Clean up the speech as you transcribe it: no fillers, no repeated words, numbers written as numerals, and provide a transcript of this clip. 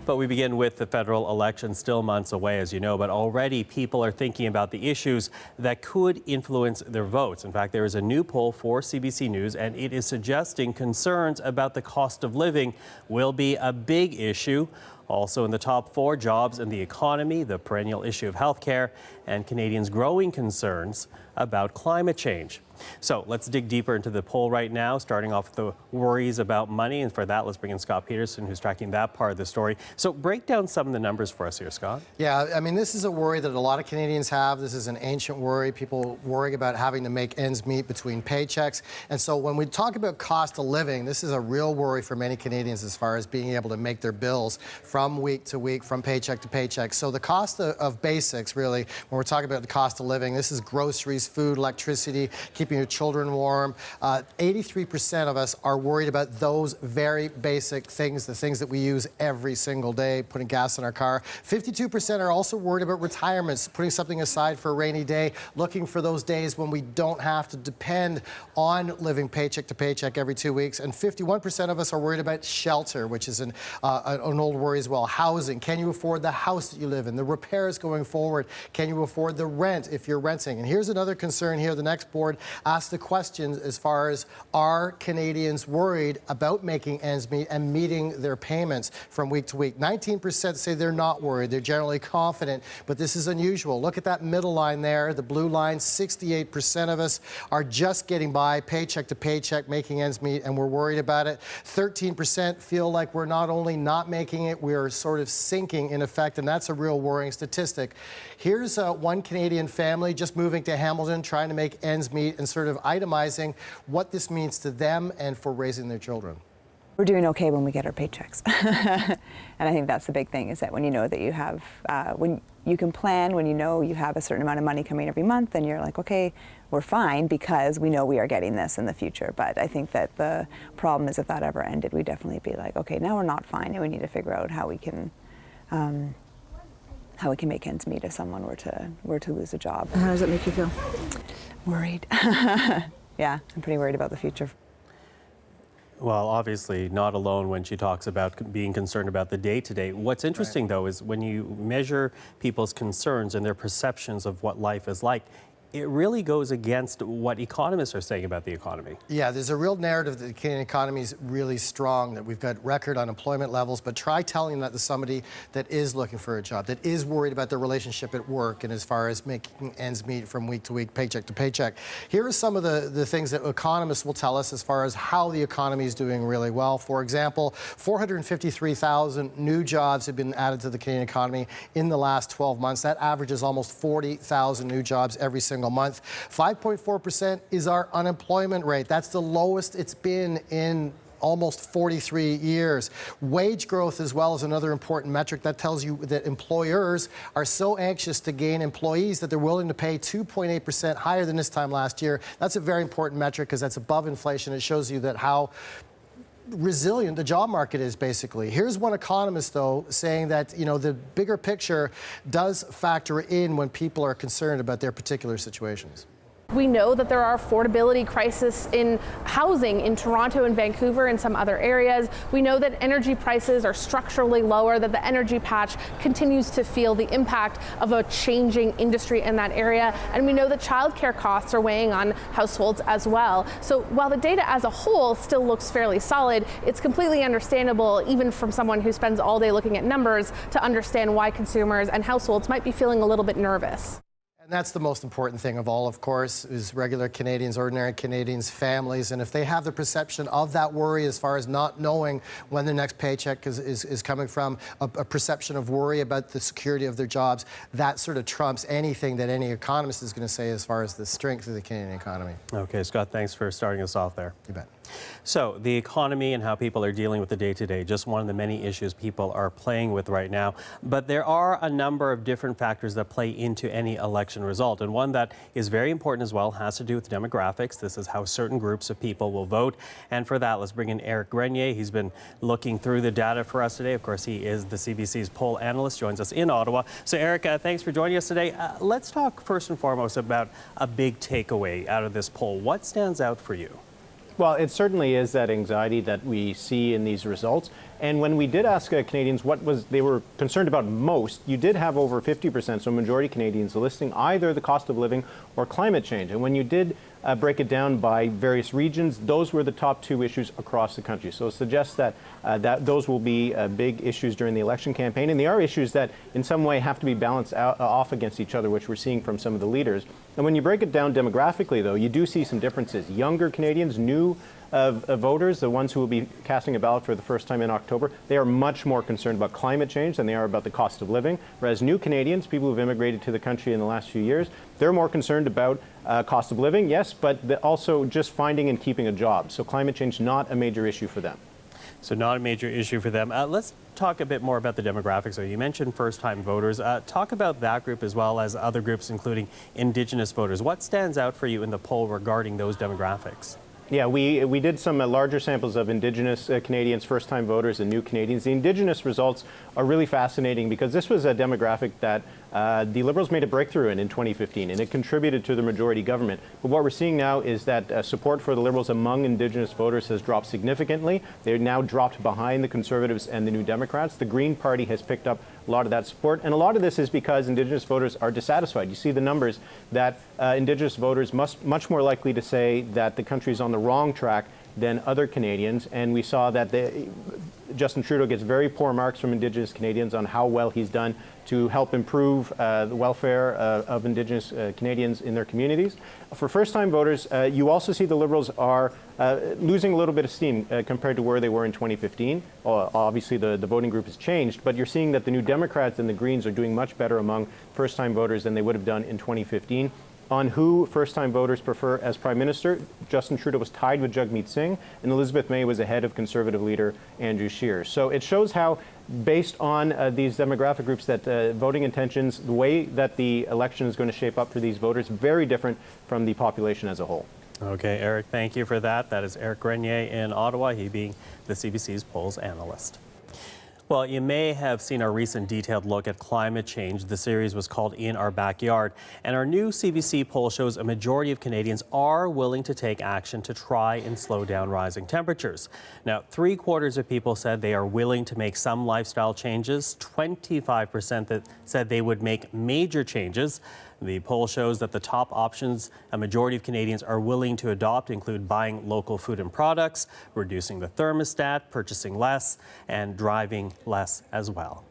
But we begin with the federal election, still months away, as you know, but already people are thinking about the issues that could influence their votes. In fact, there is a new poll for CBC News, and it is suggesting concerns about the cost of living will be a big issue. Also in the top 4, jobs and the economy, the perennial issue of healthcare, and Canadians' growing concerns about climate change. So let's dig deeper into the poll right now, starting off with the worries about money. And for that, let's bring in Scott Peterson, who's tracking that part of the story. So break down some of the numbers for us here, Scott. Yeah, I mean, this is a worry that a lot of Canadians have. This is an ancient worry. People worrying about having to make ends meet between paychecks. And so when we talk about cost of living, this is a real worry for many Canadians as far as being able to make their bills from week to week, from paycheck to paycheck. So the cost of basics, really, when we're talking about the cost of living, this is groceries, food, electricity, keeping your children warm. 83% of us are worried about those very basic things, the things that we use every single day, putting gas in our car. 52% are also worried about retirements, putting something aside for a rainy day, looking for those days when we don't have to depend on living paycheck to paycheck every 2 weeks. And 51% of us are worried about shelter, which is an old worry as well. Housing. Can you afford the house that you live in? The repairs going forward. Can you afford the rent if you're renting? And here's another concern here. The next board asked the question as far as, are Canadians worried about making ends meet and meeting their payments from week to week? 19% say they're not worried. They're generally confident, but this is unusual. Look at that middle line there, the blue line. 68% of us are just getting by, paycheck to paycheck, making ends meet, and we're worried about it. 13% feel like we're not only not making it, we are sort of sinking in effect, and that's a real worrying statistic. Here's one Canadian family just moving to Hamilton, trying to make ends meet and sort of itemizing what this means to them and for raising their children. We're doing okay when we get our paychecks. And I think that's the big thing, is that when you know that you have, when you can plan, when you know you have a certain amount of money coming every month, and you're like, okay, we're fine because we know we are getting this in the future. But I think that the problem is, if that ever ended, we'd definitely be like, okay, now we're not fine, and we need to figure out how we can make ends meet if someone were to lose a job. How does it make you feel? Worried. Yeah, I'm pretty worried about the future. Well, obviously not alone when she talks about being concerned about the day-to-day. What's interesting, though, is when you measure people's concerns and their perceptions of what life is like, it really goes against what economists are saying about the economy. Yeah, there's a real narrative that the Canadian economy is really strong, that we've got record unemployment levels, but try telling that to somebody that is looking for a job, that is worried about their relationship at work and as far as making ends meet from week to week, paycheck to paycheck. Here are some of the things that economists will tell us as far as how the economy is doing really well. For example, 453,000 new jobs have been added to the Canadian economy in the last 12 months. That averages almost 40,000 new jobs every single month. 5.4% is our unemployment rate. That's the lowest it's been in almost 43 years. Wage growth as well is another important metric that tells you that employers are so anxious to gain employees that they're willing to pay 2.8% higher than this time last year. That's a very important metric because that's above inflation. It shows you that how resilient the job market is, basically. Here's one economist, though, saying that, you know, the bigger picture does factor in when people are concerned about their particular situations. We know that there are affordability crises in housing in Toronto and Vancouver and some other areas. We know that energy prices are structurally lower, that the energy patch continues to feel the impact of a changing industry in that area. And we know that childcare costs are weighing on households as well. So while the data as a whole still looks fairly solid, it's completely understandable, even from someone who spends all day looking at numbers, to understand why consumers and households might be feeling a little bit nervous. And that's the most important thing of all, of course, is regular Canadians, ordinary Canadians, families. And if they have the perception of that worry as far as not knowing when their next paycheck is coming from, a perception of worry about the security of their jobs, that sort of trumps anything that any economist is going to say as far as the strength of the Canadian economy. Okay, Scott, thanks for starting us off there. You bet. So the economy and how people are dealing with the day-to-day, just one of the many issues people are playing with right now. But there are a number of different factors that play into any election result. And one that is very important as well has to do with demographics. This is how certain groups of people will vote. And for that, let's bring in Eric Grenier. He's been looking through the data for us today. Of course, he is the CBC's poll analyst, joins us in Ottawa. So Eric, thanks for joining us today. Let's talk first and foremost about a big takeaway out of this poll. What stands out for you? Well, it certainly is that anxiety that we see in these results. And when we did ask Canadians what they were concerned about most, you did have over 50%, so majority Canadians, listing either the cost of living or climate change. And when you did break it down by various regions, those were the top two issues across the country. So it suggests that, those will be big issues during the election campaign. And they are issues that in some way have to be balanced off against each other, which we're seeing from some of the leaders. And when you break it down demographically, though, you do see some differences. Younger Canadians, new voters, the ones who will be casting a ballot for the first time in October, they are much more concerned about climate change than they are about the cost of living. Whereas new Canadians, people who've immigrated to the country in the last few years, they're more concerned about cost of living, yes, but also just finding and keeping a job. So climate change, not a major issue for them. So not a major issue for them. Let's talk a bit more about the demographics. So you mentioned first-time voters. Talk about that group as well as other groups, including Indigenous voters. What stands out for you in the poll regarding those demographics? Yeah, we did some larger samples of Indigenous Canadians, first-time voters, and new Canadians. The Indigenous results are really fascinating because this was a demographic that the Liberals made a breakthrough in 2015, and it contributed to the majority government. But what we're seeing now is that support for the Liberals among Indigenous voters has dropped significantly. They're now dropped behind the Conservatives and the New Democrats. The Green Party has picked up a lot of that support, and a lot of this is because Indigenous voters are dissatisfied. You see the numbers that Indigenous voters much more likely to say that the country is on the wrong track than other Canadians, and we saw that Justin Trudeau gets very poor marks from Indigenous Canadians on how well he's done to help improve the welfare of Indigenous Canadians in their communities. For first-time voters, you also see the Liberals are losing a little bit of steam compared to where they were in 2015. Obviously, the voting group has changed, but you're seeing that the New Democrats and the Greens are doing much better among first-time voters than they would have done in 2015. On who first-time voters prefer as Prime Minister, Justin Trudeau was tied with Jagmeet Singh, and Elizabeth May was ahead of Conservative leader Andrew Scheer. So it shows how, based on these demographic groups, that voting intentions, the way that the election is going to shape up for these voters, very different from the population as a whole. Okay, Eric, thank you for that. That is Eric Grenier in Ottawa, he being the CBC's polls analyst. Well, you may have seen our recent detailed look at climate change. The series was called In Our Backyard. And our new CBC poll shows a majority of Canadians are willing to take action to try and slow down rising temperatures. Now, 3/4 of people said they are willing to make some lifestyle changes. 25% that said they would make major changes. The poll shows that the top options a majority of Canadians are willing to adopt include buying local food and products, reducing the thermostat, purchasing less, and driving less as well.